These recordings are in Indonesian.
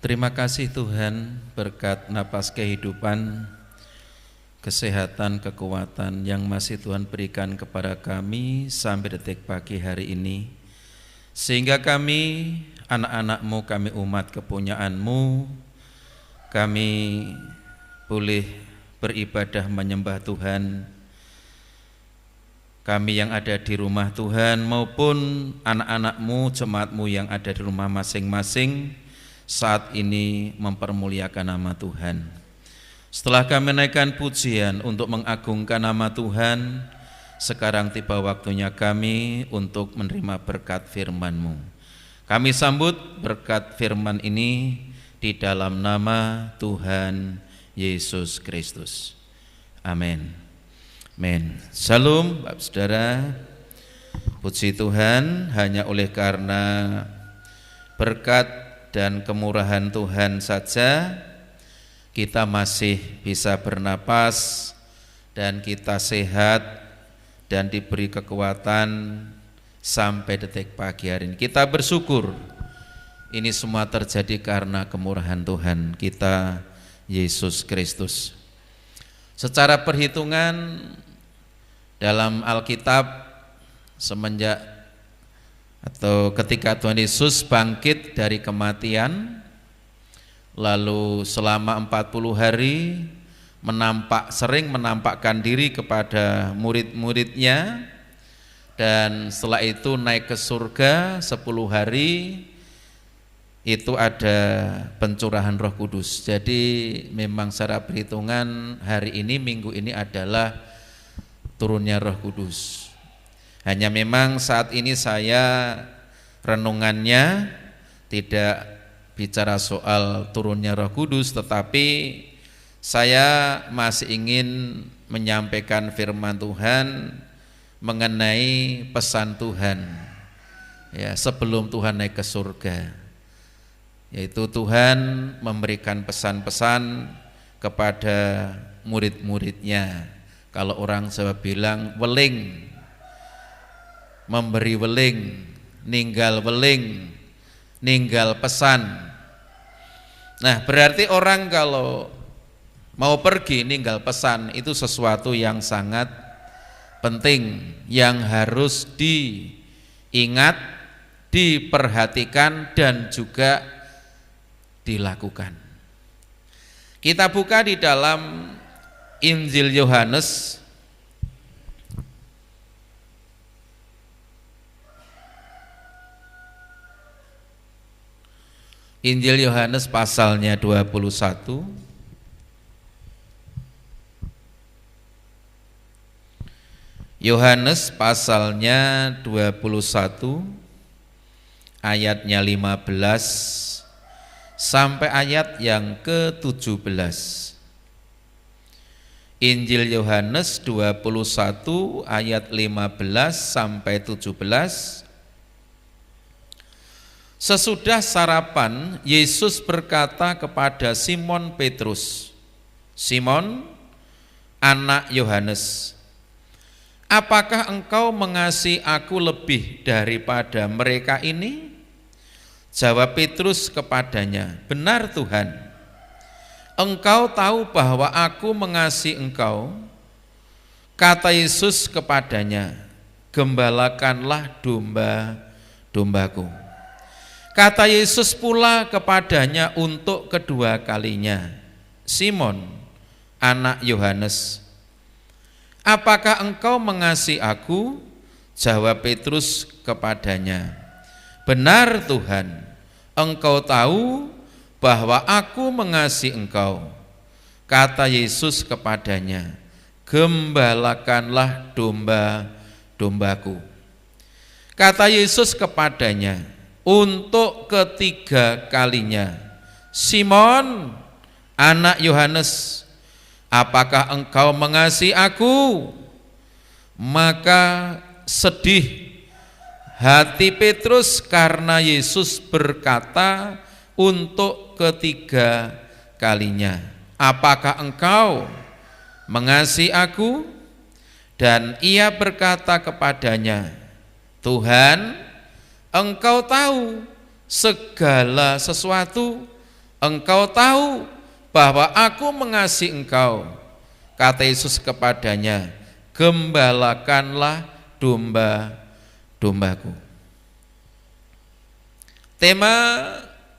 Terima kasih Tuhan berkat napas kehidupan, kesehatan, kekuatan yang masih Tuhan berikan kepada kami sampai detik pagi hari ini. Sehingga kami, anak-anak-Mu, kami umat kepunyaan-Mu, kami boleh beribadah menyembah Tuhan. Kami yang ada di rumah Tuhan maupun anak-anak-Mu, jemaat-Mu yang ada di rumah masing-masing, saat ini mempermuliakan nama Tuhan. Setelah kami menaikkan pujian untuk mengagungkan nama Tuhan, sekarang tiba waktunya kami untuk menerima berkat firman-Mu. Kami sambut berkat firman ini di dalam nama Tuhan Yesus Kristus. Amin. Amin. Salam Bapak Saudara. Puji Tuhan, hanya oleh karena berkat dan kemurahan Tuhan saja kita masih bisa bernapas dan kita sehat dan diberi kekuatan sampai detik pagi hari ini. Kita bersyukur ini semua terjadi karena kemurahan Tuhan kita Yesus Kristus. Secara perhitungan dalam Alkitab, semenjak atau ketika Tuhan Yesus bangkit dari kematian, lalu selama 40 hari sering menampakkan diri kepada murid-muridnya, dan setelah itu naik ke surga 10 hari, itu ada pencurahan Roh Kudus. Jadi memang secara perhitungan hari ini, minggu ini adalah turunnya Roh Kudus. Hanya memang saat ini saya renungannya tidak bicara soal turunnya Roh Kudus, tetapi saya masih ingin menyampaikan firman Tuhan mengenai pesan Tuhan ya, sebelum Tuhan naik ke surga, yaitu Tuhan memberikan pesan-pesan kepada murid-muridnya. Kalau orang Jawa bilang weling, memberi weling, ninggal pesan. Nah, berarti orang kalau mau pergi ninggal pesan itu sesuatu yang sangat penting, yang harus diingat, diperhatikan dan juga dilakukan. Kita buka di dalam Injil Yohanes pasalnya 21. Yohanes pasalnya 21 ayatnya 15 sampai ayat yang ke-17. Injil Yohanes 21 ayat 15 sampai 17. Sesudah sarapan, Yesus berkata kepada Simon Petrus, "Simon, anak Yohanes, apakah engkau mengasihi aku lebih daripada mereka ini?" Jawab Petrus kepadanya, "Benar Tuhan, Engkau tahu bahwa aku mengasihi engkau." Kata Yesus kepadanya, "Gembalakanlah domba-dombaku." Kata Yesus pula kepadanya untuk kedua kalinya, "Simon, anak Yohanes, apakah engkau mengasihi aku?" Jawab Petrus kepadanya, "Benar Tuhan, Engkau tahu bahwa aku mengasihi engkau." Kata Yesus kepadanya, "Gembalakanlah domba-dombaku." Kata Yesus kepadanya untuk ketiga kalinya, "Simon, anak Yohanes, apakah engkau mengasihi aku?" Maka sedih hati Petrus karena Yesus berkata untuk ketiga kalinya, "Apakah engkau mengasihi aku?" Dan ia berkata kepadanya, "Tuhan, Engkau tahu segala sesuatu, engkau tahu bahwa aku mengasihi engkau. Kata Yesus kepadanya, gembalakanlah domba-dombaku. Tema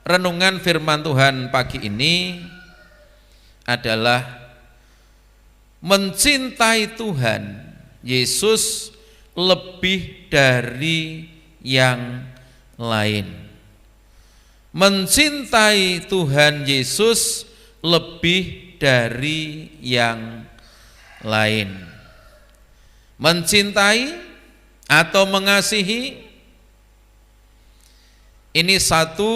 renungan firman Tuhan pagi ini adalah mencintai Tuhan Yesus lebih dari yang lain. Mencintai Tuhan Yesus lebih dari yang lain. Mencintai atau mengasihi ini satu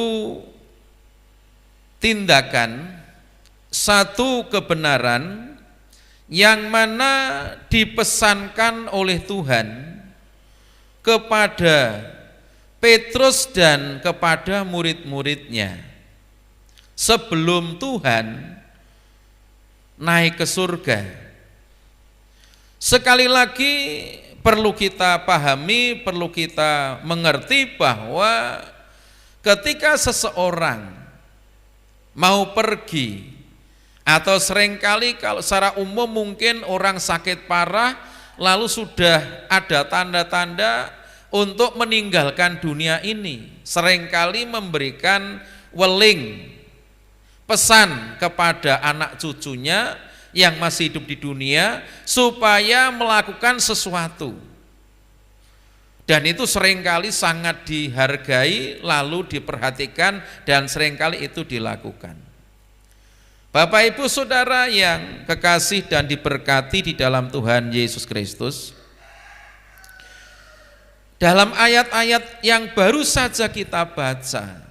tindakan, satu kebenaran yang mana dipesankan oleh Tuhan kepada Petrus dan kepada murid-muridnya sebelum Tuhan naik ke surga. Sekali lagi perlu kita pahami, perlu kita mengerti bahwa ketika seseorang mau pergi, atau seringkali kalau secara umum mungkin orang sakit parah lalu sudah ada tanda-tanda untuk meninggalkan dunia ini, seringkali memberikan weling, pesan kepada anak cucunya yang masih hidup di dunia supaya melakukan sesuatu. Dan itu seringkali sangat dihargai, lalu diperhatikan, dan seringkali itu dilakukan. Bapak Ibu Saudara yang kekasih dan diberkati di dalam Tuhan Yesus Kristus, dalam ayat-ayat yang baru saja kita baca,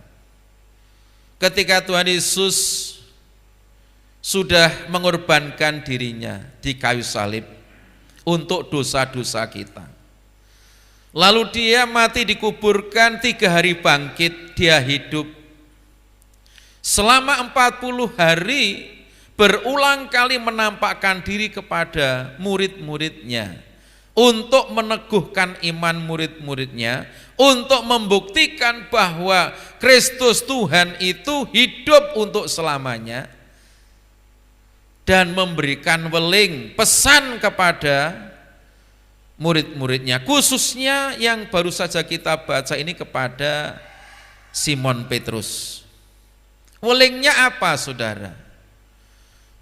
ketika Tuhan Yesus sudah mengorbankan dirinya di kayu salib untuk dosa-dosa kita, lalu dia mati dikuburkan, 3 hari bangkit, dia hidup. Selama 40 hari berulang kali menampakkan diri kepada murid-muridnya untuk meneguhkan iman murid-muridnya, untuk membuktikan bahwa Kristus Tuhan itu hidup untuk selamanya, dan memberikan weling, pesan kepada murid-muridnya, khususnya yang baru saja kita baca ini kepada Simon Petrus. Welingnya apa, saudara?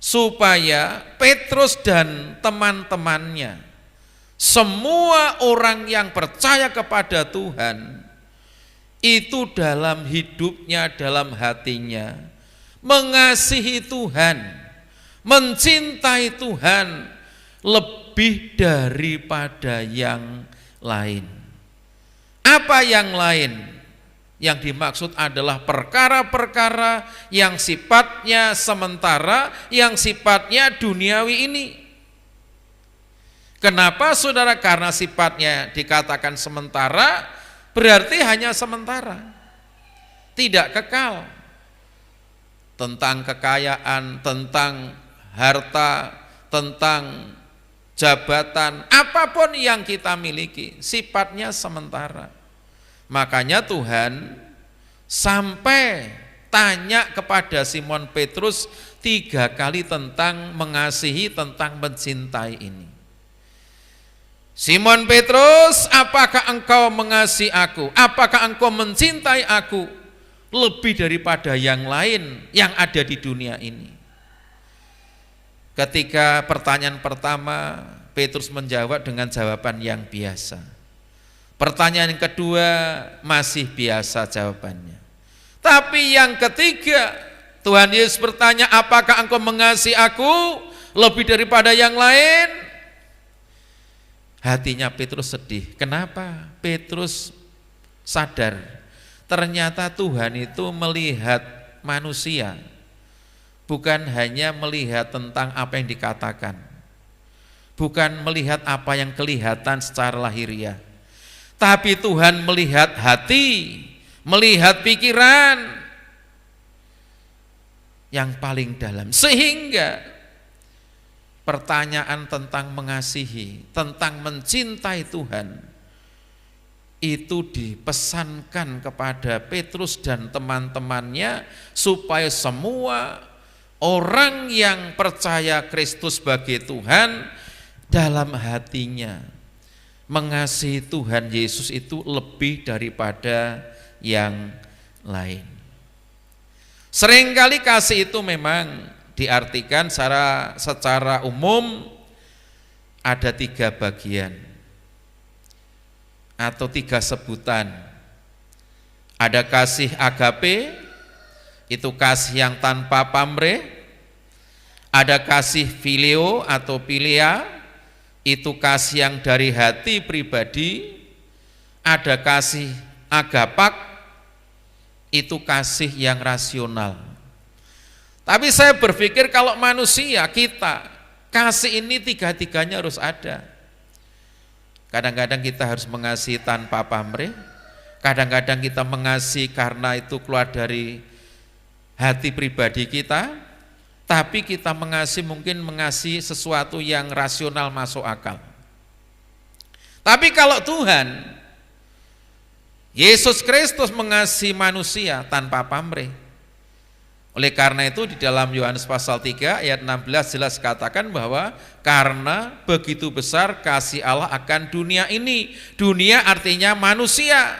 Supaya Petrus dan teman-temannya, semua orang yang percaya kepada Tuhan, itu dalam hidupnya, dalam hatinya, mengasihi Tuhan, mencintai Tuhan lebih daripada yang lain. Apa yang lain? Yang dimaksud adalah perkara-perkara yang sifatnya sementara, yang sifatnya duniawi ini. Kenapa, saudara? Karena sifatnya dikatakan sementara, berarti hanya sementara, tidak kekal. Tentang kekayaan, tentang harta, tentang jabatan, apapun yang kita miliki, sifatnya sementara. Makanya Tuhan sampai tanya kepada Simon Petrus 3 kali tentang mengasihi, tentang mencintai ini. Simon Petrus, apakah engkau mengasihi aku? Apakah engkau mencintai aku lebih daripada yang lain yang ada di dunia ini? Ketika pertanyaan pertama, Petrus menjawab dengan jawaban yang biasa. Pertanyaan yang kedua masih biasa jawabannya. Tapi yang ketiga, Tuhan Yesus bertanya, apakah engkau mengasihi aku lebih daripada yang lain? Hatinya Petrus sedih. Kenapa? Petrus sadar ternyata Tuhan itu melihat manusia, bukan hanya melihat tentang apa yang dikatakan, bukan melihat apa yang kelihatan secara lahiriah, tapi Tuhan melihat hati, melihat pikiran yang paling dalam. Sehingga pertanyaan tentang mengasihi, tentang mencintai Tuhan, itu dipesankan kepada Petrus dan teman-temannya supaya semua orang yang percaya Kristus sebagai Tuhan dalam hatinya mengasihi Tuhan Yesus itu lebih daripada yang lain. Seringkali kasih itu memang diartikan secara umum ada 3 bagian atau 3 sebutan. Ada kasih agape, itu kasih yang tanpa pamrih. Ada kasih filio atau philia, itu kasih yang dari hati pribadi. Ada kasih agapak, itu kasih yang rasional. Tapi saya berpikir kalau manusia kita, kasih ini 3-tiganya harus ada. Kadang-kadang kita harus mengasihi tanpa pamrih, kadang-kadang kita mengasihi karena itu keluar dari hati pribadi kita, tapi kita mungkin mengasihi sesuatu yang rasional masuk akal. Tapi kalau Tuhan Yesus Kristus mengasihi manusia tanpa pamrih. Oleh karena itu di dalam Yohanes pasal 3 ayat 16 jelas katakan bahwa karena begitu besar kasih Allah akan dunia ini. Dunia artinya manusia.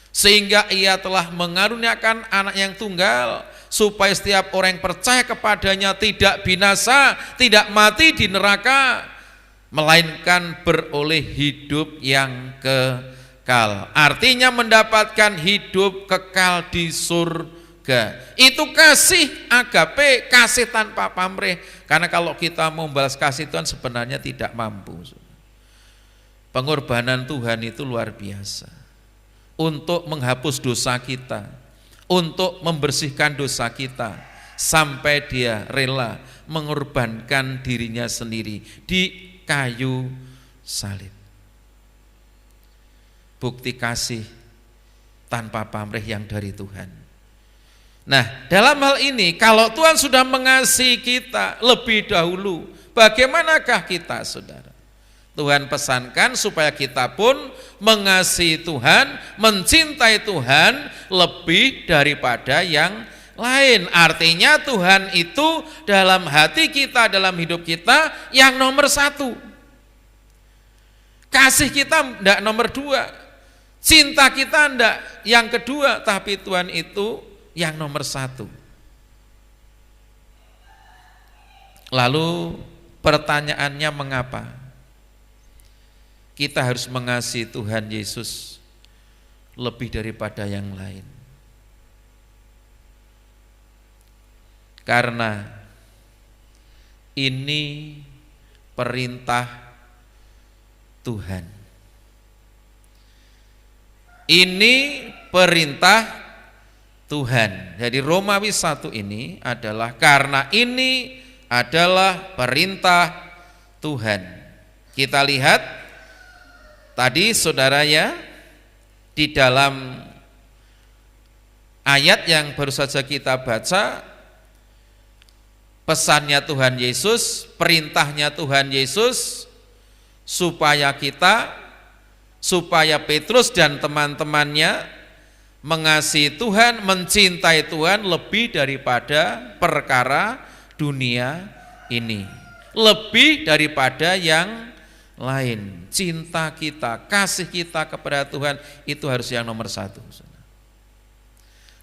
Sehingga ia telah mengaruniakan anak yang tunggal supaya setiap orang yang percaya kepadanya tidak binasa, tidak mati di neraka, melainkan beroleh hidup yang kekal. Artinya mendapatkan hidup kekal di surga. Itu kasih agape, kasih tanpa pamrih. Karena kalau kita mau membalas kasih Tuhan sebenarnya tidak mampu. Pengorbanan Tuhan itu luar biasa untuk menghapus dosa kita, untuk membersihkan dosa kita, sampai dia rela mengorbankan dirinya sendiri di kayu salib. Bukti kasih tanpa pamrih yang dari Tuhan. Nah, dalam hal ini kalau Tuhan sudah mengasihi kita lebih dahulu, bagaimanakah kita, saudara? Tuhan pesankan supaya kita pun mengasihi Tuhan, mencintai Tuhan lebih daripada yang lain. Artinya Tuhan itu dalam hati kita, dalam hidup kita yang nomor 1. Kasih kita tidak nomor 2, cinta kita tidak yang kedua, tapi Tuhan itu yang nomor 1. Lalu pertanyaannya, mengapa kita harus mengasihi Tuhan Yesus lebih daripada yang lain? Karena ini perintah Tuhan. Ini perintah Tuhan. Jadi Romawi 1 ini adalah karena ini adalah perintah Tuhan. Kita lihat tadi saudara ya, di dalam ayat yang baru saja kita baca, pesannya Tuhan Yesus, perintahnya Tuhan Yesus supaya Petrus dan teman-temannya mengasihi Tuhan, mencintai Tuhan lebih daripada perkara dunia ini, lebih daripada yang lain. Cinta kita, kasih kita kepada Tuhan itu harus yang nomor 1.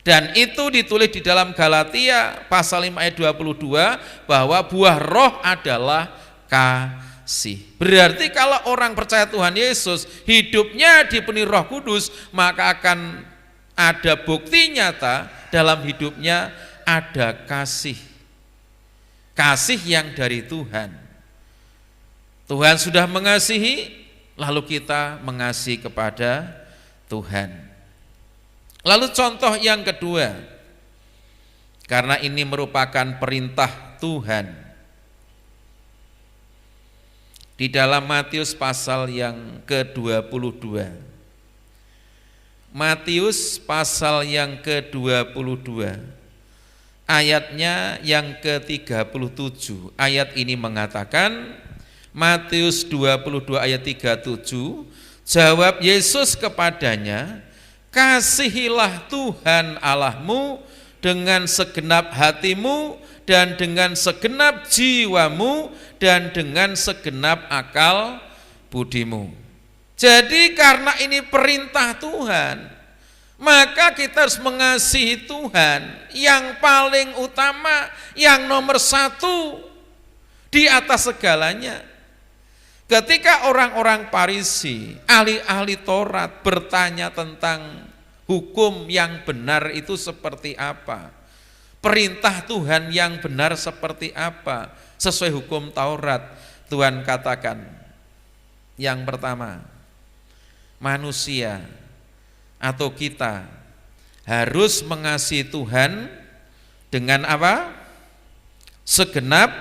Dan itu ditulis di dalam Galatia pasal 5 ayat 22 bahwa buah roh adalah kasih. Berarti kalau orang percaya Tuhan Yesus, hidupnya dipenuhi Roh Kudus, maka akan ada bukti nyata dalam hidupnya, ada kasih. Kasih yang dari Tuhan. Tuhan sudah mengasihi, lalu kita mengasihi kepada Tuhan. Lalu contoh yang kedua, karena ini merupakan perintah Tuhan. Di dalam Matius pasal yang ke-22. Matius pasal yang ke-22, ayatnya yang ke-37. Ayat ini mengatakan, Matius 22 ayat 37, Jawab Yesus kepadanya, kasihilah Tuhan Allahmu dengan segenap hatimu dan dengan segenap jiwamu dan dengan segenap akal budimu. Jadi karena ini perintah Tuhan, maka kita harus mengasihi Tuhan yang paling utama, yang nomor satu di atas segalanya. Ketika orang-orang Farisi, ahli-ahli Taurat bertanya tentang hukum yang benar itu seperti apa, perintah Tuhan yang benar seperti apa, sesuai hukum Taurat, Tuhan katakan, yang pertama, manusia atau kita harus mengasihi Tuhan dengan apa? Segenap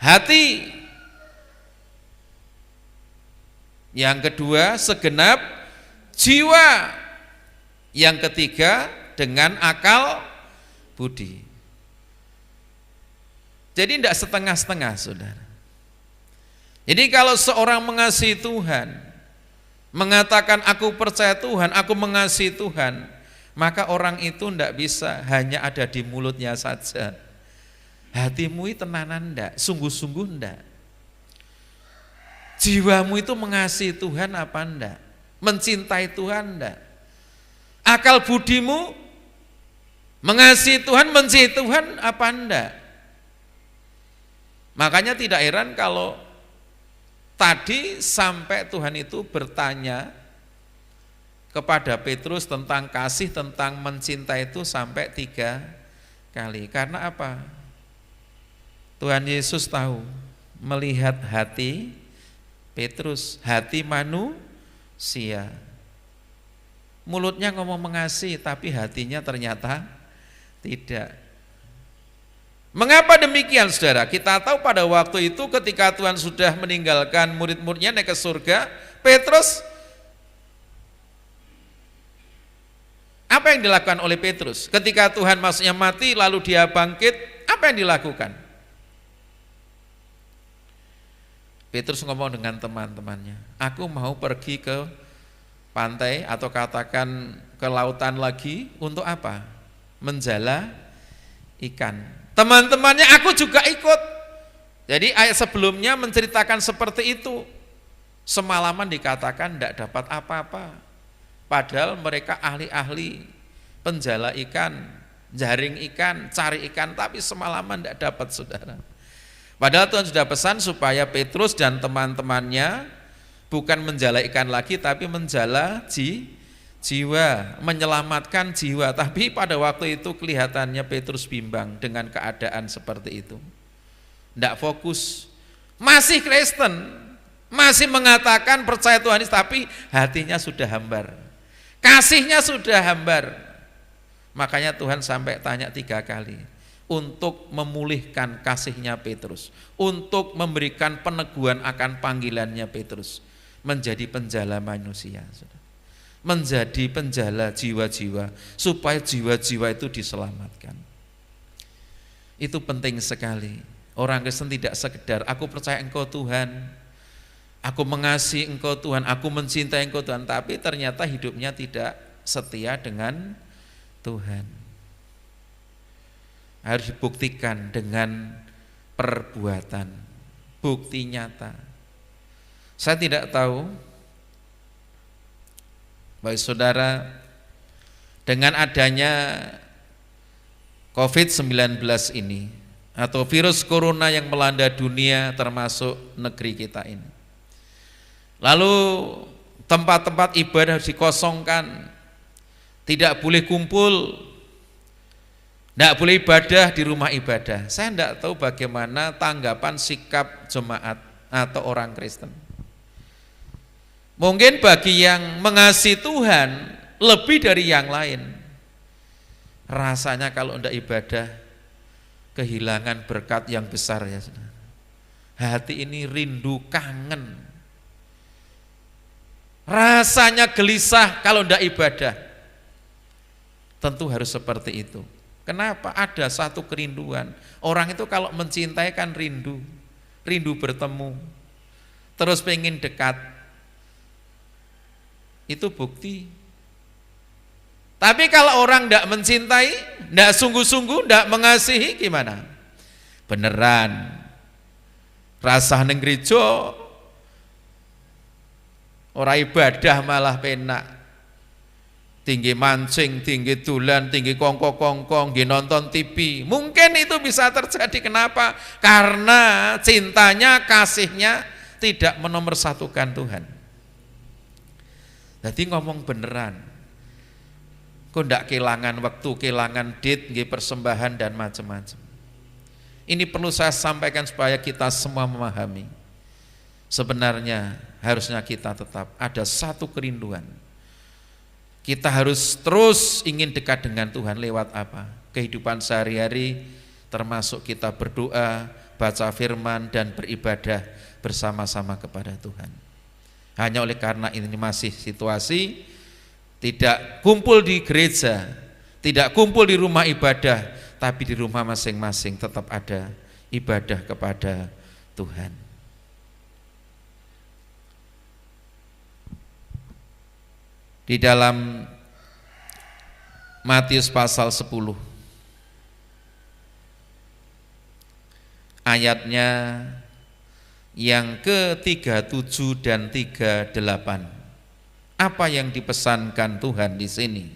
hati. Yang kedua, segenap jiwa. Yang ketiga, dengan akal budi. Jadi tidak setengah-setengah, saudara. Jadi kalau seorang mengasihi Tuhan, mengatakan aku percaya Tuhan, aku mengasihi Tuhan, maka orang itu tidak bisa hanya ada di mulutnya saja. Hatimu itu tenanan enggak, sungguh-sungguh enggak. Jiwamu itu mengasihi Tuhan apa enggak? Mencintai Tuhan enggak? Akal budimu mengasihi Tuhan, mencintai Tuhan apa enggak? Makanya tidak heran kalau tadi sampai Tuhan itu bertanya kepada Petrus tentang kasih, tentang mencintai itu sampai 3 kali. Karena apa? Tuhan Yesus tahu, melihat hati Petrus, hati manusia. Mulutnya ngomong mengasihi, tapi hatinya ternyata tidak. Mengapa demikian, saudara? Kita tahu pada waktu itu ketika Tuhan sudah meninggalkan murid-muridnya naik ke surga, Petrus, apa yang dilakukan oleh Petrus? Ketika Tuhan maksudnya mati lalu dia bangkit, apa yang dilakukan? Petrus ngomong dengan teman-temannya, aku mau pergi ke pantai atau katakan ke lautan lagi untuk apa? Menjala ikan. Teman-temannya, aku juga ikut. Jadi ayat sebelumnya menceritakan seperti itu. Semalaman dikatakan tidak dapat apa-apa. Padahal mereka ahli-ahli penjala ikan, jaring ikan, cari ikan, tapi semalaman tidak dapat, saudara. Padahal Tuhan sudah pesan supaya Petrus dan teman-temannya bukan menjala ikan lagi, tapi menjala jiwa, menyelamatkan jiwa. Tapi pada waktu itu kelihatannya Petrus bimbang dengan keadaan seperti itu. Tidak fokus, masih Kristen, masih mengatakan percaya Tuhan, tapi hatinya sudah hambar, kasihnya sudah hambar. Makanya Tuhan sampai tanya 3 kali untuk memulihkan kasihnya Petrus, untuk memberikan peneguhan akan panggilannya Petrus menjadi penjala manusia, menjadi penjala jiwa-jiwa, supaya jiwa-jiwa itu diselamatkan. Itu penting sekali. Orang Kristen tidak sekedar aku percaya Engkau Tuhan, aku mengasihi Engkau Tuhan, aku mencintai Engkau Tuhan, tapi ternyata hidupnya tidak setia dengan Tuhan. Harus dibuktikan dengan perbuatan, bukti nyata. Saya tidak tahu, baik saudara, dengan adanya COVID-19 ini, atau virus corona yang melanda dunia termasuk negeri kita ini, lalu tempat-tempat ibadah harus dikosongkan, tidak boleh kumpul, tidak boleh ibadah di rumah ibadah. Saya tidak tahu bagaimana tanggapan sikap jemaat atau orang Kristen. Mungkin bagi yang mengasihi Tuhan lebih dari yang lain, rasanya kalau tidak ibadah kehilangan berkat yang besar, ya saudara. Hati ini rindu, kangen, rasanya gelisah kalau tidak ibadah. Tentu harus seperti itu. Kenapa? Ada satu kerinduan. Orang itu kalau mencintai kan rindu bertemu, terus pengen dekat. itu bukti. Tapi kalau orang tidak mencintai, tidak sungguh-sungguh, tidak mengasihi, gimana? Beneran rasah neng gereja ora ibadah malah penak, tinggi mancing, tinggi tulan, tinggi kongko-kongkong, tinggi nonton TV. Mungkin itu bisa terjadi. Kenapa? Karena cintanya, kasihnya tidak menomorsatukan Tuhan. Jadi ngomong beneran, kok ndak kehilangan waktu, kehilangan date, nggih persembahan dan macam-macam. Ini perlu saya sampaikan supaya kita semua memahami. Sebenarnya harusnya kita tetap ada satu kerinduan. Kita harus terus ingin dekat dengan Tuhan lewat apa? Kehidupan sehari-hari, termasuk kita berdoa, baca firman dan beribadah bersama-sama kepada Tuhan. Hanya oleh karena ini masih situasi tidak kumpul di gereja, tidak kumpul di rumah ibadah, tapi di rumah masing-masing tetap ada ibadah kepada Tuhan. Di dalam Matius pasal 10 ayatnya yang ke-37 dan 38, apa yang dipesankan Tuhan di sini?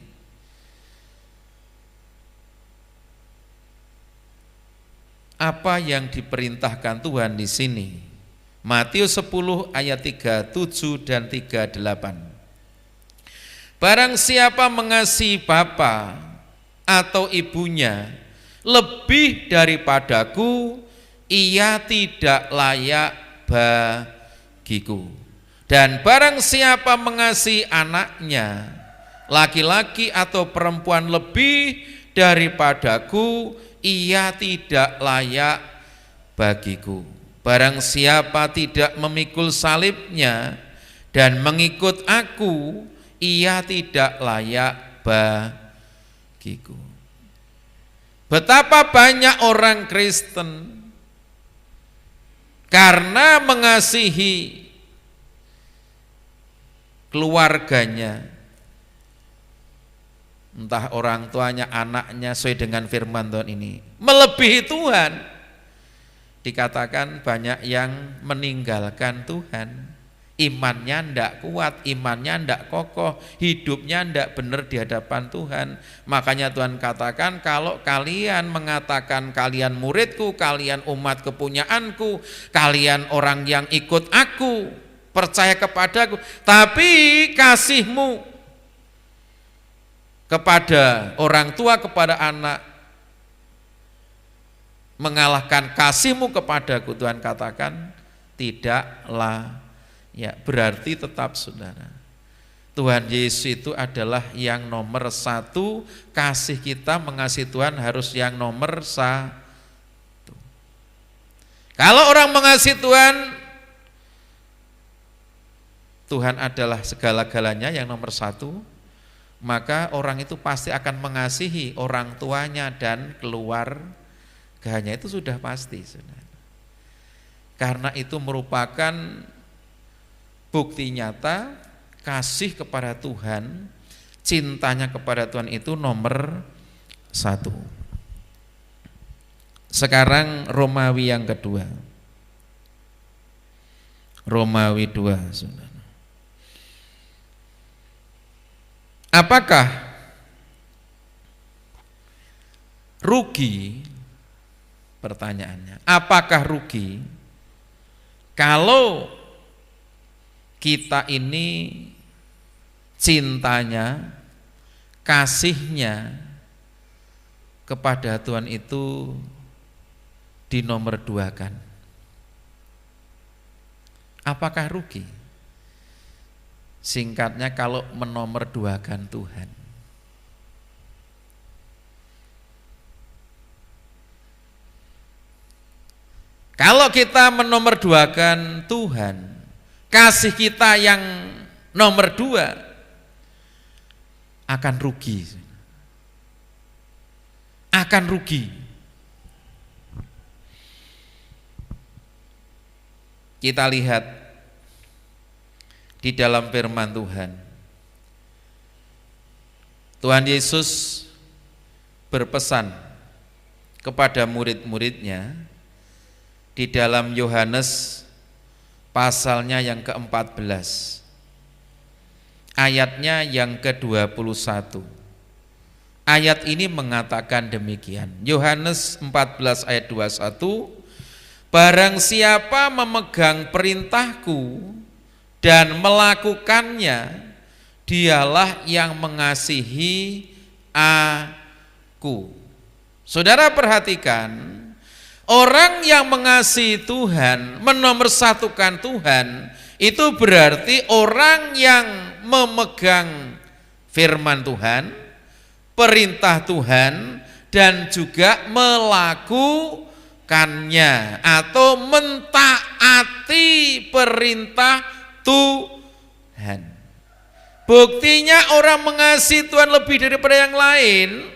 Apa yang diperintahkan Tuhan di sini? Matius 10 ayat 37 dan 38. Barang siapa mengasihi bapa atau ibunya lebih daripadaku, ia tidak layak bagiku. Dan barang siapa mengasihi anaknya laki-laki atau perempuan lebih daripadaku, ia tidak layak bagiku. Barang siapa tidak memikul salibnya dan mengikut aku, ia tidak layak bagiku. Betapa banyak orang Kristen karena mengasihi keluarganya, entah orang tuanya, anaknya, sesuai dengan firman Tuhan ini, melebihi Tuhan. Dikatakan banyak yang meninggalkan Tuhan, imannya ndak kuat, imannya ndak kokoh, hidupnya ndak benar di hadapan Tuhan. Makanya Tuhan katakan, kalau kalian mengatakan kalian muridku, kalian umat kepunyaanku, kalian orang yang ikut aku, percaya kepadaku, tapi kasihmu kepada orang tua, kepada anak mengalahkan kasihmu kepadaku, Tuhan katakan tidaklah. Ya, berarti tetap saudara, Tuhan Yesus itu adalah yang nomor satu. Kasih kita mengasihi Tuhan harus yang nomor satu. Kalau orang mengasihi Tuhan, Tuhan adalah segala-galanya yang nomor satu, maka orang itu pasti akan mengasihi orang tuanya dan keluarganya. Itu sudah pasti saudara. Karena itu merupakan bukti nyata kasih kepada Tuhan, cintanya kepada Tuhan itu nomor satu. Sekarang Romawi yang kedua, Romawi 2 saudara. Apakah rugi? Pertanyaannya, apakah rugi kalau kita ini cintanya, kasihnya kepada Tuhan itu dinomorduakan? Apakah rugi? Singkatnya, kalau menomorduakan Tuhan. Kalau kita menomorduakan Tuhan, kasih kita yang nomor 2, akan rugi. Akan rugi. Kita lihat di dalam firman Tuhan. Tuhan Yesus berpesan kepada murid-muridnya di dalam Yohanes pasalnya yang ke-14, ayatnya yang ke-21. Ayat ini mengatakan demikian. Yohanes 14 ayat 21, barang siapa memegang perintahku dan melakukannya, dialah yang mengasihi aku. Saudara perhatikan, orang yang mengasihi Tuhan, menomorsatukan Tuhan, itu berarti orang yang memegang firman Tuhan, perintah Tuhan, dan juga melakukannya atau mentaati perintah Tuhan. Buktinya orang mengasihi Tuhan lebih daripada yang lain,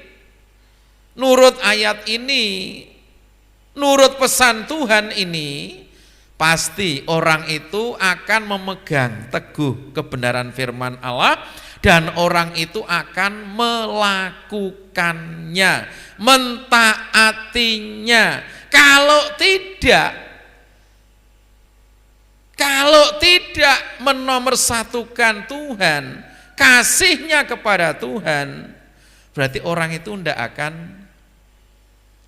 nurut ayat ini, nurut pesan Tuhan ini, pasti orang itu akan memegang teguh kebenaran firman Allah dan orang itu akan melakukannya, mentaatinya. Kalau tidak menomorsatukan Tuhan, kasihnya kepada Tuhan, berarti orang itu tidak akan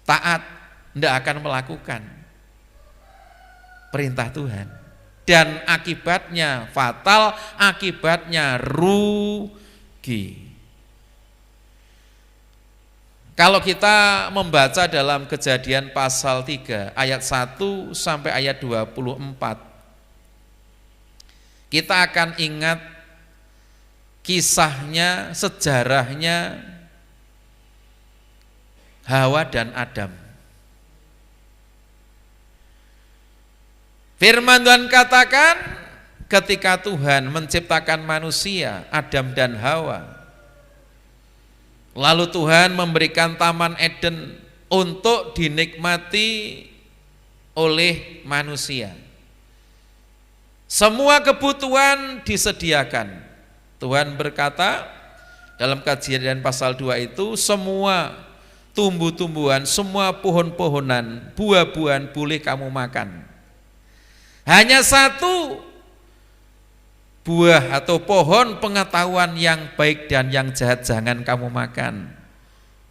taat, tidak akan melakukan perintah Tuhan, dan akibatnya fatal, akibatnya rugi. Kalau kita membaca dalam Kejadian pasal 3 ayat 1 sampai ayat 24, kita akan ingat kisahnya, sejarahnya Hawa dan Adam. Firman Tuhan katakan, ketika Tuhan menciptakan manusia, Adam dan Hawa, lalu Tuhan memberikan Taman Eden untuk dinikmati oleh manusia. Semua kebutuhan disediakan. Tuhan berkata dalam Kejadian pasal 2 itu, semua tumbuh-tumbuhan, semua pohon-pohonan, buah-buahan boleh kamu makan. Hanya satu buah atau pohon pengetahuan yang baik dan yang jahat jangan kamu makan.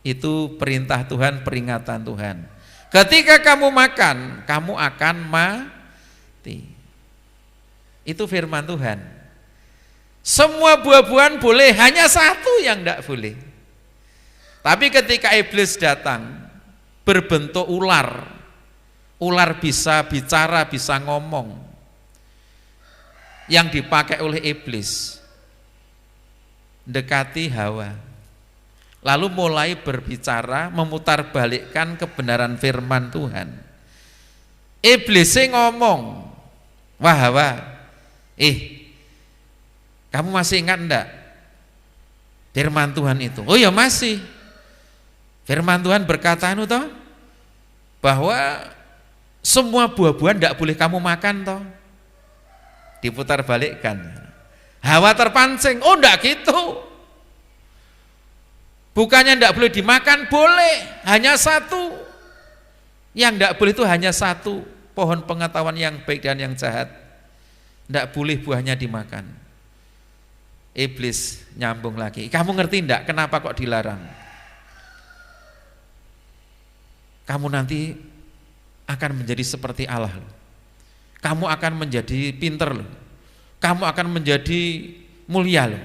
Itu perintah Tuhan, peringatan Tuhan. Ketika kamu makan, kamu akan mati. Itu firman Tuhan. Semua buah-buahan boleh, hanya satu yang tidak boleh. Tapi ketika iblis datang berbentuk ular, ular bisa bicara, bisa ngomong. Yang dipakai oleh iblis, dekati Hawa, lalu mulai berbicara, memutarbalikkan kebenaran firman Tuhan. Iblisnya ngomong, wah Hawa, kamu masih ingat enggak firman Tuhan itu? Oh ya masih. Firman Tuhan berkata toh, bahwa semua buah-buahan enggak boleh kamu makan toh. Diputar balikkan. Hawa terpancing, oh enggak gitu. Bukannya enggak boleh dimakan, boleh, hanya satu. Yang enggak boleh itu hanya satu, pohon pengetahuan yang baik dan yang jahat. Enggak boleh buahnya dimakan. Iblis nyambung lagi, kamu ngerti enggak kenapa kok dilarang? Kamu nanti akan menjadi seperti Allah loh. Kamu akan menjadi pinter loh. Kamu akan menjadi mulia loh.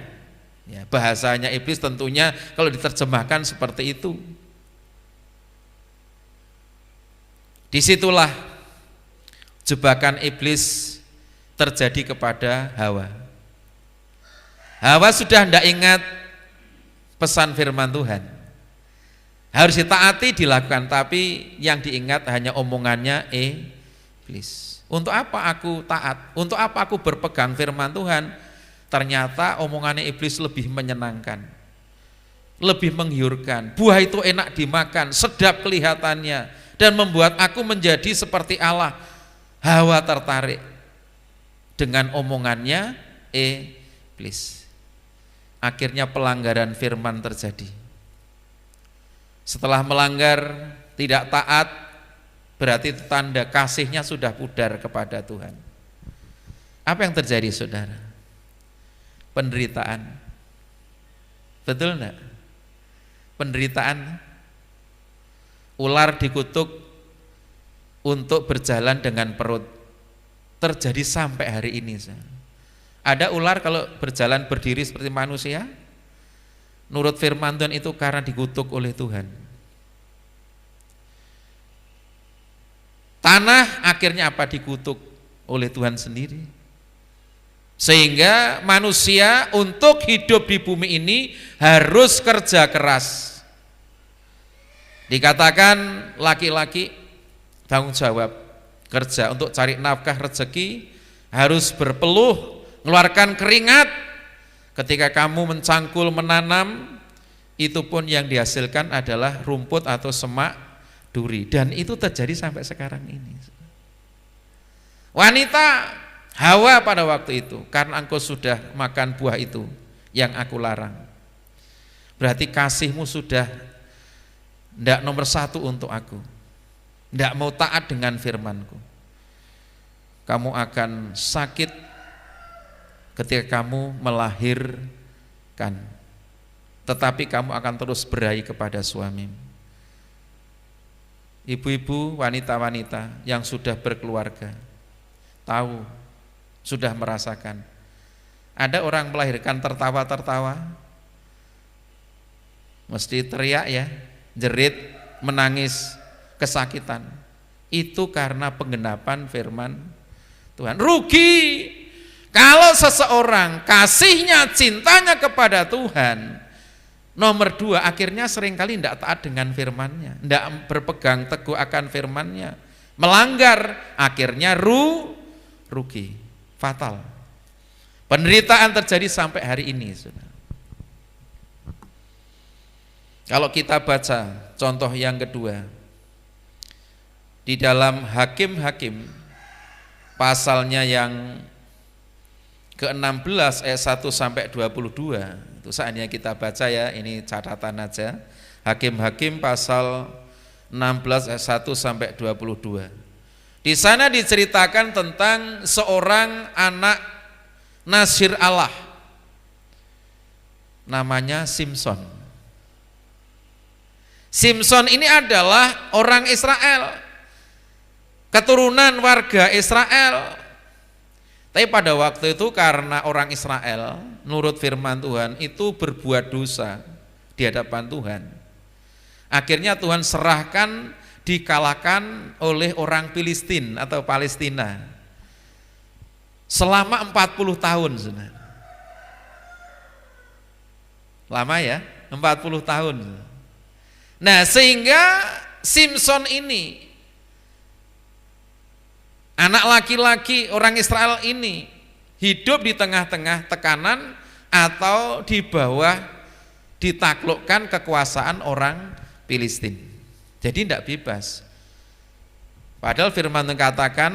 Ya, bahasanya iblis tentunya kalau diterjemahkan seperti itu. Disitulah jebakan iblis terjadi kepada Hawa. Hawa sudah tidak ingat pesan firman Tuhan. Harus ditaati, dilakukan, tapi yang diingat hanya omongannya iblis. Untuk apa aku taat? Untuk apa aku berpegang firman Tuhan? Ternyata omongannya iblis lebih menyenangkan, lebih menggiurkan. Buah itu enak dimakan, sedap kelihatannya, dan membuat aku menjadi seperti Allah. Hawa tertarik dengan omongannya iblis. akhirnya pelanggaran firman terjadi. Setelah melanggar, tidak taat, berarti itu tanda kasihnya sudah pudar kepada Tuhan. Apa yang terjadi saudara? Penderitaan. Betul enggak? Penderitaan. Ular dikutuk untuk berjalan dengan perut. Terjadi sampai hari ini. Ada ular kalau berjalan berdiri seperti manusia? Nurut firman Tuhan itu karena dikutuk oleh Tuhan. Tanah akhirnya apa? Dikutuk oleh Tuhan sendiri. Sehingga manusia untuk hidup di bumi ini harus kerja keras. Dikatakan laki-laki tanggung jawab kerja untuk cari nafkah rezeki, harus berpeluh, mengeluarkan keringat. Ketika kamu mencangkul menanam, itu pun yang dihasilkan adalah rumput atau semak duri, dan itu terjadi sampai sekarang ini. Wanita Hawa pada waktu itu, karena engkau sudah makan buah itu yang aku larang, berarti kasihmu sudah tidak nomor satu untuk aku, tidak mau taat dengan firmanku. Kamu akan sakit ketika kamu melahirkan, tetapi kamu akan terus berahi kepada suamimu. Ibu-ibu, wanita-wanita yang sudah berkeluarga tahu, sudah merasakan. Ada orang melahirkan tertawa-tertawa, mesti teriak ya, jerit, menangis, kesakitan. Itu karena penggenapan firman Tuhan. Rugi kalau seseorang kasihnya, cintanya kepada Tuhan, nomor dua, akhirnya seringkali tidak taat dengan firman-Nya, tidak berpegang teguh akan firman-Nya, melanggar, akhirnya rugi. Fatal. Penderitaan terjadi sampai hari ini, saudara. Kalau kita baca contoh yang kedua di dalam Hakim-Hakim pasalnya yang ke-16 ayat 1 sampai 22, itu saatnya kita baca ya, ini catatan aja. Hakim-Hakim pasal 16 ayat 1 sampai 22. Di sana diceritakan tentang seorang anak Nazir Allah, namanya Simson. Simson ini adalah orang Israel, keturunan warga Israel. Tapi pada waktu itu karena orang Israel nurut firman Tuhan itu berbuat dosa di hadapan Tuhan, akhirnya Tuhan serahkan, dikalahkan oleh orang Filistin atau Palestina selama 40 tahun. Lama ya, 40 tahun. Nah, sehingga Simson ini, anak laki-laki orang Israel ini, hidup di tengah-tengah tekanan atau di bawah ditaklukkan kekuasaan orang Filistin. Jadi tidak bebas. Padahal firman Tuhan katakan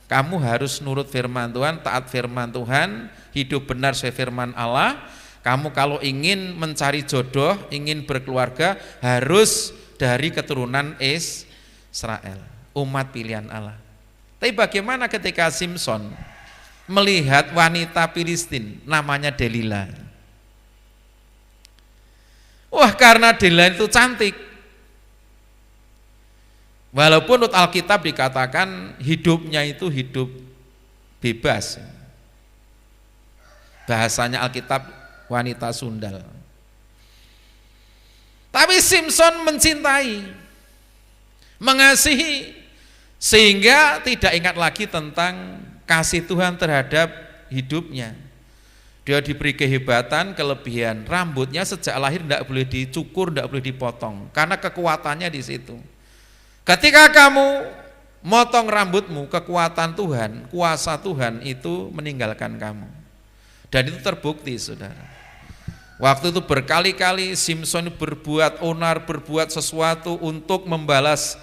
kamu harus nurut firman Tuhan, taat firman Tuhan, hidup benar sesuai firman Allah. Kamu kalau ingin mencari jodoh, ingin berkeluarga, harus dari keturunan Israel, umat pilihan Allah. Tapi bagaimana ketika Simson melihat wanita Filistin namanya Delila? Wah, karena Delila itu cantik. Walaupun menurut Alkitab dikatakan hidupnya itu hidup bebas. Bahasanya Alkitab wanita sundal. Tapi Simson mencintai, mengasihi, sehingga tidak ingat lagi tentang kasih Tuhan terhadap hidupnya. Dia diberi kehebatan, kelebihan. Rambutnya sejak lahir tidak boleh dicukur, tidak boleh dipotong, karena kekuatannya di situ. Ketika kamu motong rambutmu, kekuatan Tuhan, kuasa Tuhan itu meninggalkan kamu. Dan itu terbukti, saudara. Waktu itu berkali-kali Simson berbuat onar, berbuat sesuatu untuk membalas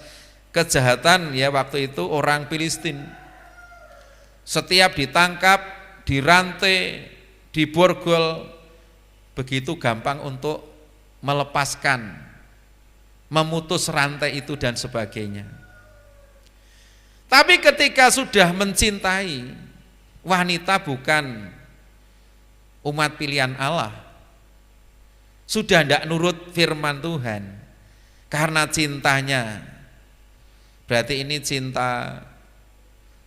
kejahatan ya waktu itu orang Filistin. Setiap ditangkap, dirantai, diborgol, begitu gampang untuk melepaskan, memutus rantai itu dan sebagainya. Tapi ketika sudah mencintai, wanita bukan umat pilihan Allah, sudah tidak nurut firman Tuhan karena cintanya, berarti ini cinta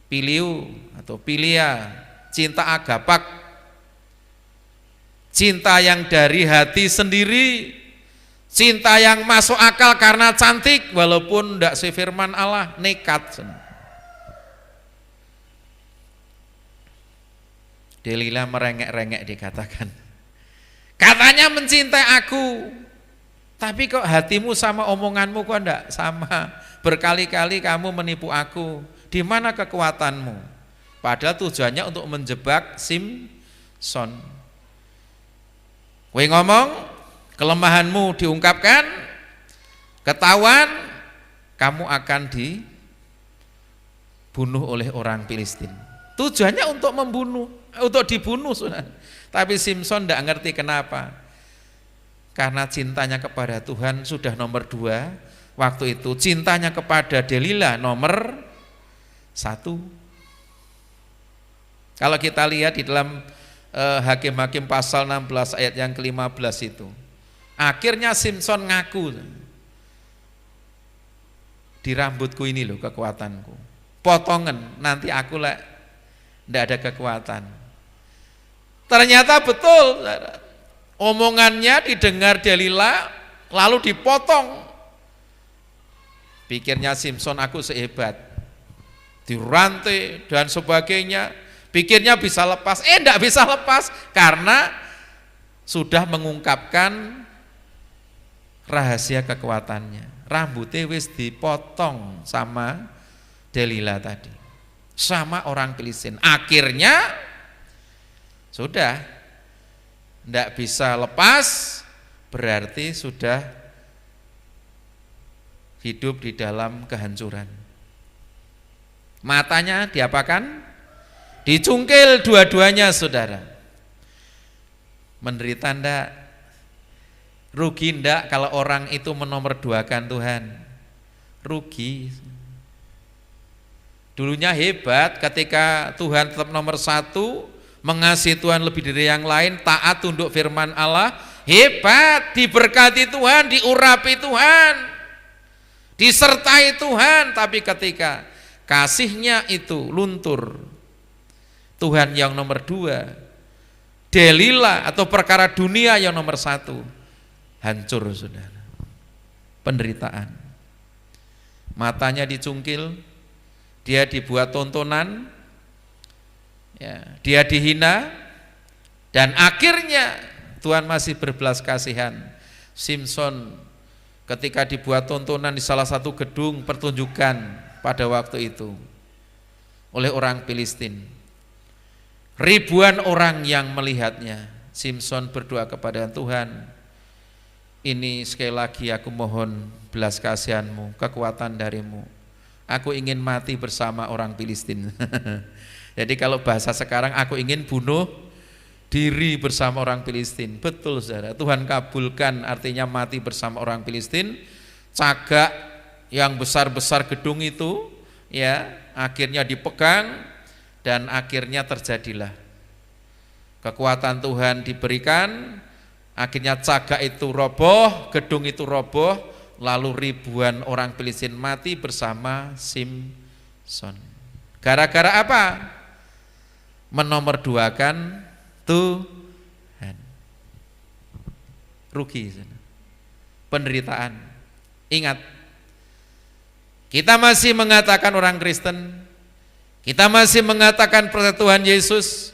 piliu atau pilia, cinta agapak, cinta yang dari hati sendiri, cinta yang masuk akal karena cantik walaupun tidak sefirman Allah, nekat. Delilah merengek-rengek dikatakan. Katanya mencintai aku, tapi kok hatimu sama omonganmu kok enggak sama. Berkali-kali kamu menipu aku. Di mana kekuatanmu? Padahal tujuannya untuk menjebak Simson. Kowe ngomong, kelemahanmu diungkapkan, ketahuan, kamu akan dibunuh oleh orang Filistin. Tujuannya untuk membunuh, untuk dibunuh, saudara. Tapi Simson tidak ngerti kenapa. Karena cintanya kepada Tuhan sudah nomor 2 waktu itu. Cintanya kepada Delila nomor 1. Kalau kita lihat di dalam Hakim-Hakim pasal 16 ayat yang ke-15 itu, akhirnya Simson ngaku, di rambutku ini loh kekuatanku, potongan nanti aku tidak ada kekuatan. Ternyata betul, omongannya didengar Delila lalu dipotong. Pikirnya Simson aku sehebat, dirantai dan sebagainya, pikirnya bisa lepas, tidak bisa lepas karena sudah mengungkapkan rahasia kekuatannya. Rambutnya wis dipotong sama Delila tadi, sama orang Filistin. Akhirnya sudah tidak bisa lepas, berarti sudah hidup di dalam kehancuran. Matanya diapakan? Dicungkil dua-duanya, saudara. Menderita ndak? Rugi ndak kalau orang itu menomorduakan Tuhan? Rugi. Dulunya hebat ketika Tuhan tetap nomor 1, mengasihi Tuhan lebih dari yang lain, taat tunduk firman Allah, hebat, diberkati Tuhan, diurapi Tuhan, disertai Tuhan. Tapi ketika kasihnya itu luntur, Tuhan yang nomor 2, Delila atau perkara dunia yang nomor 1, hancur, saudara. Penderitaan. Matanya dicungkil, dia dibuat tontonan, ya, dia dihina, dan akhirnya Tuhan masih berbelas kasihan. Simson ketika dibuat tontonan di salah satu gedung pertunjukan pada waktu itu oleh orang Filistin, ribuan orang yang melihatnya. Simson berdoa kepada Tuhan, ini sekali lagi aku mohon belas kasihanmu, kekuatan darimu, aku ingin mati bersama orang Filistin. Jadi kalau bahasa sekarang, aku ingin bunuh diri bersama orang Filistin. Betul, saudara. Tuhan kabulkan, artinya mati bersama orang Filistin. Cagak yang besar-besar gedung itu, ya, akhirnya dipegang dan akhirnya terjadilah kekuatan Tuhan diberikan. Akhirnya cagak itu roboh, gedung itu roboh, lalu ribuan orang Filistin mati bersama Simson. Gara-gara apa? Menomorduakan Tuhan. Rugi, penderitaan. Ingat, kita masih mengatakan orang Kristen, kita masih mengatakan percaya Tuhan Yesus,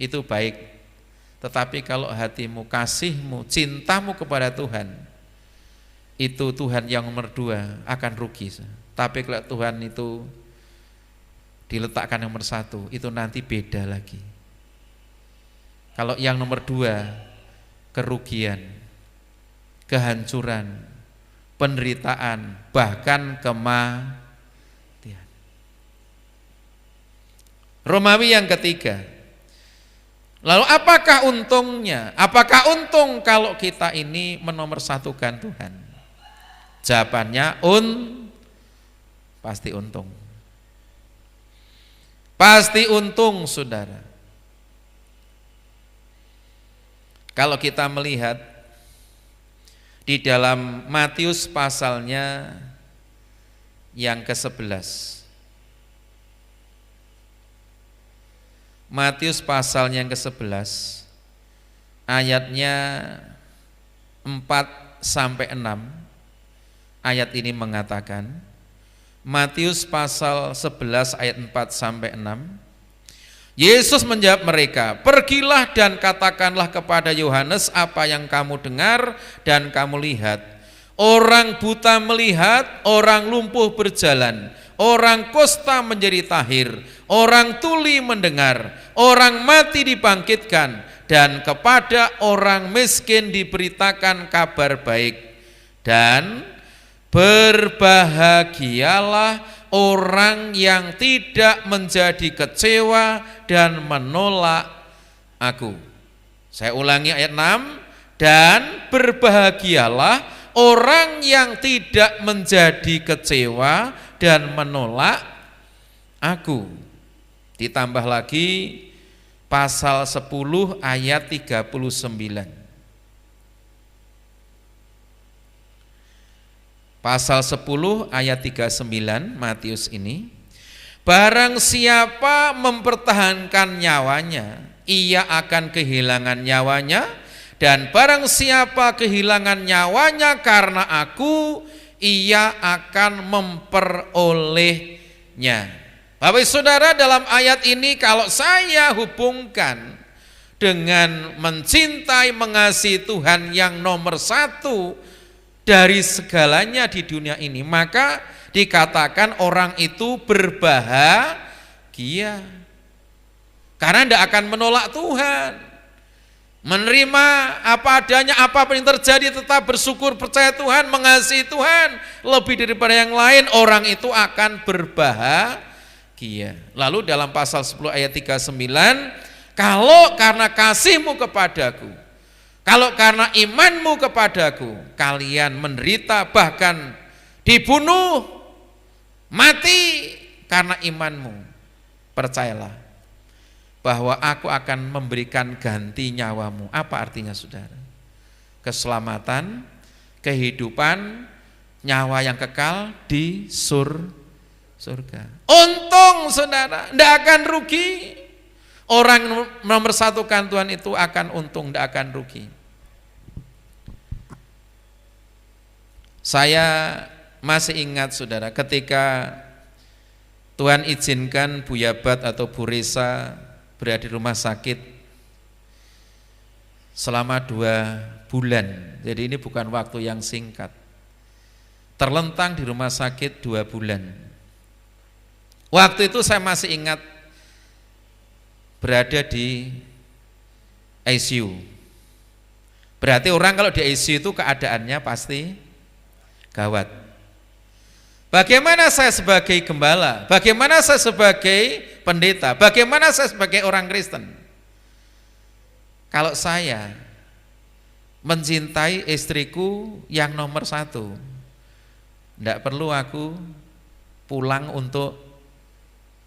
itu baik. Tetapi kalau hatimu, kasihmu, cintamu kepada Tuhan, itu Tuhan yang nomor 2, akan rugi. Tapi kalau Tuhan itu diletakkan nomor 1, itu nanti beda lagi. Kalau yang nomor 2, kerugian, kehancuran, penderitaan, bahkan kematian. Romawi yang ketiga, Lalu apakah untungnya? Apakah untung kalau kita ini menomorsatukan Tuhan? Jawabannya pasti untung. Pasti untung, saudara. Kalau kita melihat di dalam Matius pasalnya yang ke-11. Matius pasalnya yang ke-11 ayatnya 4 sampai 6. Ayat ini mengatakan, Matius pasal 11 ayat 4 sampai 6. Yesus menjawab mereka, "Pergilah dan katakanlah kepada Yohanes apa yang kamu dengar dan kamu lihat. Orang buta melihat, orang lumpuh berjalan, orang kusta menjadi tahir, orang tuli mendengar, orang mati dibangkitkan, dan kepada orang miskin diberitakan kabar baik. Dan berbahagialah orang yang tidak menjadi kecewa dan menolak aku." Saya ulangi ayat 6, dan berbahagialah orang yang tidak menjadi kecewa dan menolak aku. Ditambah lagi pasal 10 ayat 39. Pasal 10 ayat 39 Matius ini, barang siapa mempertahankan nyawanya, ia akan kehilangan nyawanya, dan barang siapa kehilangan nyawanya karena aku, ia akan memperolehnya. Bapak saudara, dalam ayat ini kalau saya hubungkan dengan mencintai mengasihi Tuhan yang nomor satu dari segalanya di dunia ini, maka dikatakan orang itu berbahagia karena tidak akan menolak Tuhan, menerima apa adanya, apapun yang terjadi tetap bersyukur, percaya Tuhan, mengasihi Tuhan lebih daripada yang lain, orang itu akan berbahagia. Lalu dalam pasal 10 ayat 39, kalau karena kasihmu kepadaku, kalau karena imanmu kepadaku, kalian menderita bahkan dibunuh, mati karena imanmu, percayalah bahwa aku akan memberikan ganti nyawamu. Apa artinya saudara? Keselamatan, kehidupan, nyawa yang kekal di surga. Untung saudara, tidak akan rugi. Orang mempersatukan Tuhan itu akan untung, tidak akan rugi. Saya masih ingat saudara, ketika Tuhan izinkan Bu Yabat atau Bu Risa berada di rumah sakit selama 2 bulan. Jadi ini bukan waktu yang singkat. Terlentang di rumah sakit 2 bulan. Waktu itu saya masih ingat berada di ICU. Berarti orang kalau di ICU itu keadaannya pasti gawat. Bagaimana saya sebagai gembala, bagaimana saya sebagai pendeta, bagaimana saya sebagai orang Kristen? Kalau saya mencintai istriku yang nomor 1, tidak perlu aku pulang untuk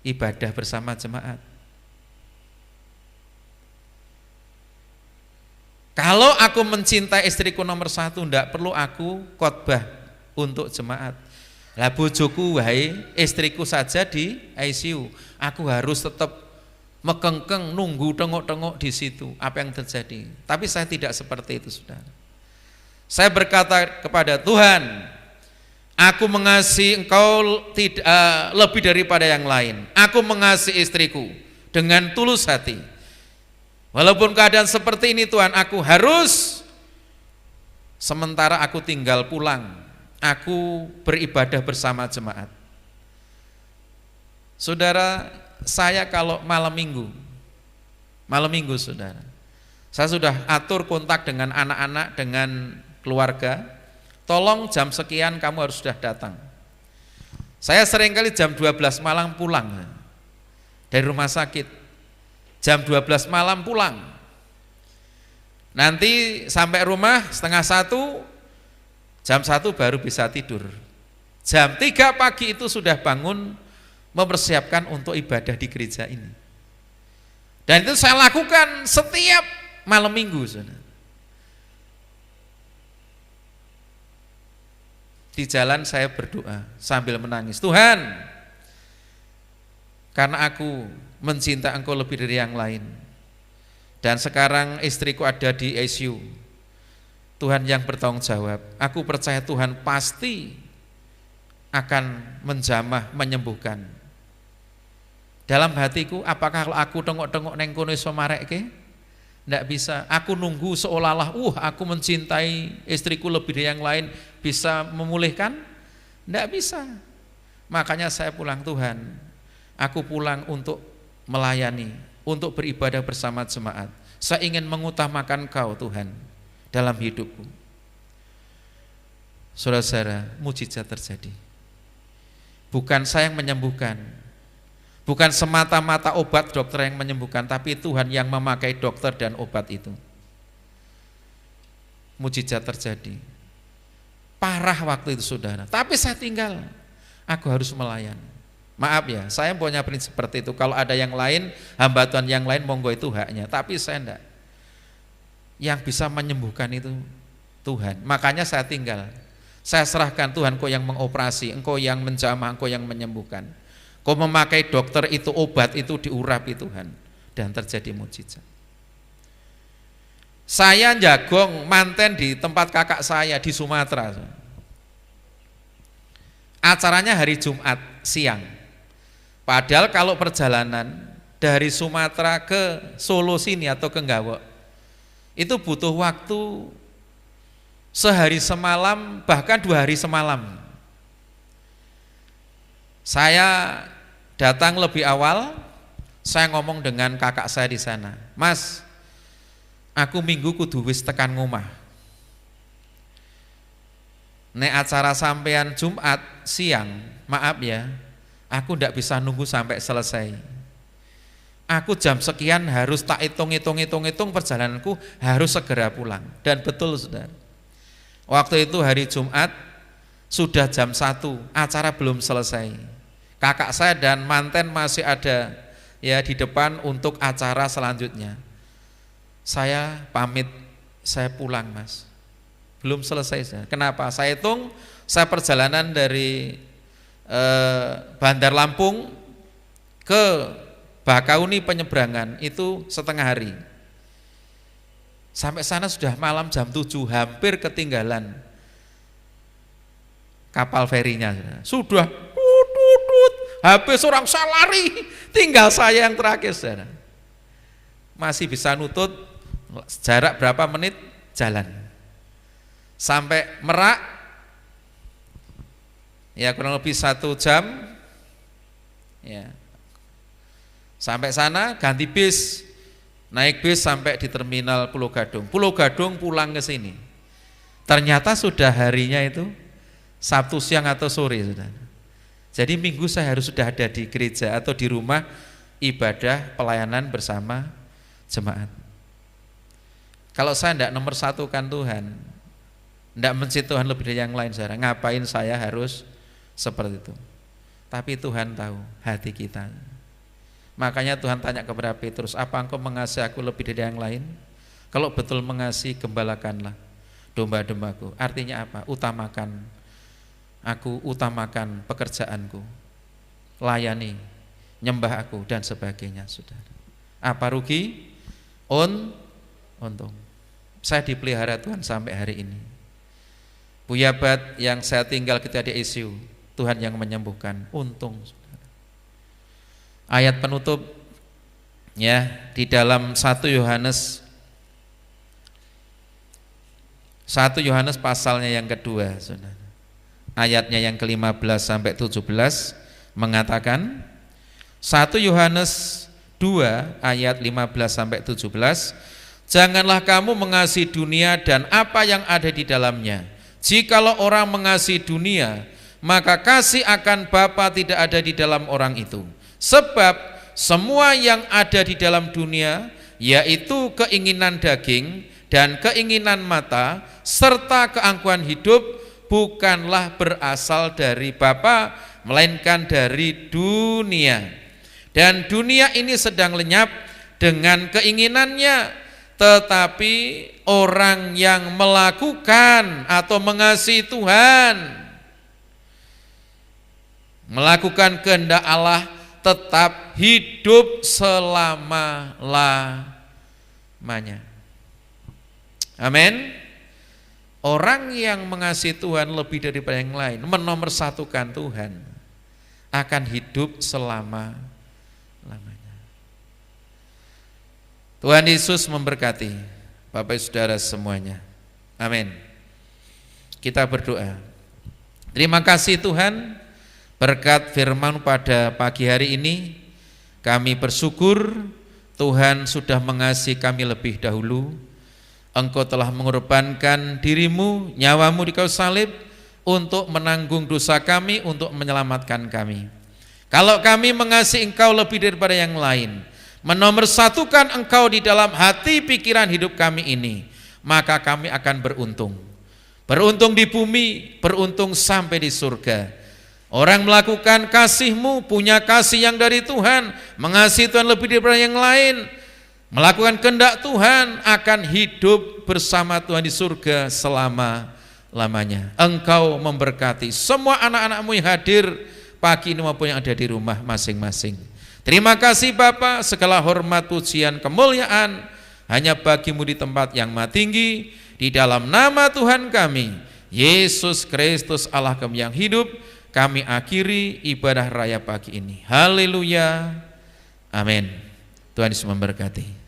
ibadah bersama jemaat. Kalau aku mencintai istriku nomor 1, tidak perlu aku khotbah untuk jemaat. Lah bojoku wae, istriku saja di ICU, aku harus tetap mekengkeng nunggu tengok-tengok di situ apa yang terjadi. Tapi saya tidak seperti itu, saudara. Saya berkata kepada Tuhan, aku mengasihi Engkau tidak lebih daripada yang lain. Aku mengasihi istriku dengan tulus hati. Walaupun keadaan seperti ini Tuhan, aku harus sementara aku tinggal pulang, aku beribadah bersama jemaat. Saudara, saya kalau malam minggu saudara, saya sudah atur kontak dengan anak-anak, dengan keluarga, tolong jam sekian kamu harus sudah datang. Saya seringkali jam 12 malam pulang dari rumah sakit, jam 12 malam pulang. Nanti sampai rumah setengah 1, jam 1 baru bisa tidur. Jam 3 pagi itu sudah bangun mempersiapkan untuk ibadah di gereja ini. Dan itu saya lakukan setiap malam minggu. Di jalan saya berdoa sambil menangis, Tuhan, karena aku mencinta Engkau lebih dari yang lain, dan sekarang istriku ada di ICU, Tuhan yang bertanggung jawab. Aku percaya Tuhan pasti akan menjamah, menyembuhkan. Dalam hatiku, apakah kalau aku tengok-tengok neng kono iso marekke? Ndak bisa. Aku nunggu seolah-olah aku mencintai istriku lebih dari yang lain, bisa memulihkan? Ndak bisa. Makanya saya pulang, Tuhan, aku pulang untuk melayani, untuk beribadah bersama jemaat. Saya ingin mengutamakan Kau, Tuhan, dalam hidupku. Saudara-saudara, mujizat terjadi. Bukan saya yang menyembuhkan, bukan semata-mata obat dokter yang menyembuhkan, tapi Tuhan yang memakai dokter dan obat itu. Mujizat terjadi. Parah waktu itu, saudara, tapi saya tinggal. Aku harus melayani. Maaf ya, saya punya prinsip seperti itu. Kalau ada yang lain, hamba Tuhan yang lain, monggo itu haknya. Tapi saya enggak. Yang bisa menyembuhkan itu Tuhan. Makanya saya tinggal. Saya serahkan, Tuhan, Engkau yang mengoperasi, Engkau yang menjamah, Engkau yang menyembuhkan. Kau memakai dokter itu, obat itu diurapi, Tuhan, dan terjadi mujizat. Saya jagong manten di tempat kakak saya di Sumatera. Acaranya hari Jumat siang. Padahal kalau perjalanan dari Sumatera ke Solo sini atau ke Nggawa, itu butuh waktu sehari semalam, bahkan 2 hari semalam. Saya datang lebih awal, saya ngomong dengan kakak saya di sana, Mas, aku minggu kudu wis tekan ngomah. Nek acara sampean Jumat siang, maaf ya, aku ndak bisa nunggu sampai selesai. Aku jam sekian harus tak hitung perjalananku, harus segera pulang. Dan betul, saudara, waktu itu hari Jumat sudah jam 1, acara belum selesai. Kakak saya dan manten masih ada ya di depan untuk acara selanjutnya. Saya pamit, saya pulang, Mas. Belum selesai. Kenapa? Saya hitung, saya perjalanan dari Bandar Lampung ke Bakauni penyeberangan itu setengah hari. Sampai sana sudah malam jam 7, hampir ketinggalan kapal ferinya. Sudah habis orang salari, tinggal saya yang terakhir, saudara. Masih bisa nutut, jarak berapa menit jalan sampai Merak, ya kurang lebih 1 jam, ya. Sampai sana ganti bis, naik bis sampai di terminal Pulau Gadung. Pulau Gadung pulang ke sini. Ternyata sudah harinya itu Sabtu siang atau sore, saudara. Jadi minggu saya harus sudah ada di gereja atau di rumah ibadah pelayanan bersama jemaat. Kalau saya tidak nomor 1 kan Tuhan, tidak mencintai Tuhan lebih dari yang lain, saudara, ngapain saya harus seperti itu? Tapi Tuhan tahu hati kita. Makanya Tuhan tanya kepada Petrus, apa engkau mengasihi aku lebih dari yang lain? Kalau betul mengasihi, gembalakanlah domba-dombaku. Artinya apa? Utamakan aku, utamakan pekerjaanku, layani, nyembah aku, dan sebagainya, saudara. Apa rugi? Untung. Saya dipelihara Tuhan sampai hari ini. Buyabat yang saya tinggal ketika di ICU, Tuhan yang menyembuhkan. Untung, saudara. Ayat penutup ya di dalam 1 Yohanes pasalnya yang kedua, saudara. Ayatnya yang ke-15 sampai 17 mengatakan, 1 Yohanes 2 ayat 15 sampai 17, janganlah kamu mengasihi dunia dan apa yang ada di dalamnya. Jikalau orang mengasihi dunia, maka kasih akan Bapa tidak ada di dalam orang itu. Sebab semua yang ada di dalam dunia, yaitu keinginan daging dan keinginan mata serta keangkuhan hidup, bukanlah berasal dari Bapa, melainkan dari dunia. Dan dunia ini sedang lenyap dengan keinginannya, tetapi orang yang melakukan atau mengasihi Tuhan, melakukan kehendak Allah, tetap hidup selama-lamanya. Amin. Orang yang mengasihi Tuhan lebih daripada yang lain, menomorsatukan Tuhan, akan hidup selama-lamanya. Tuhan Yesus memberkati Bapak Ibu Saudara semuanya. Amin. Kita berdoa. Terima kasih Tuhan, berkat firman pada pagi hari ini, kami bersyukur Tuhan sudah mengasihi kami lebih dahulu. Engkau telah mengorbankan dirimu, nyawamu di kayu salib untuk menanggung dosa kami, untuk menyelamatkan kami. Kalau kami mengasihi Engkau lebih daripada yang lain, menomorsatukan Engkau di dalam hati pikiran hidup kami ini, maka kami akan beruntung. Beruntung di bumi, beruntung sampai di surga. Orang melakukan kasih-Mu, punya kasih yang dari Tuhan, mengasihi Tuhan lebih daripada yang lain, melakukan kehendak Tuhan, akan hidup bersama Tuhan di surga selama-lamanya. Engkau memberkati semua anak-anak-Mu yang hadir pagi ini maupun yang ada di rumah masing-masing. Terima kasih Bapa, segala hormat, pujian, kemuliaan hanya bagi-Mu di tempat yang maha tinggi, di dalam nama Tuhan kami, Yesus Kristus Allah kami yang hidup. Kami akhiri ibadah raya pagi ini. Haleluya. Amin. Tuhan Yesus memberkati.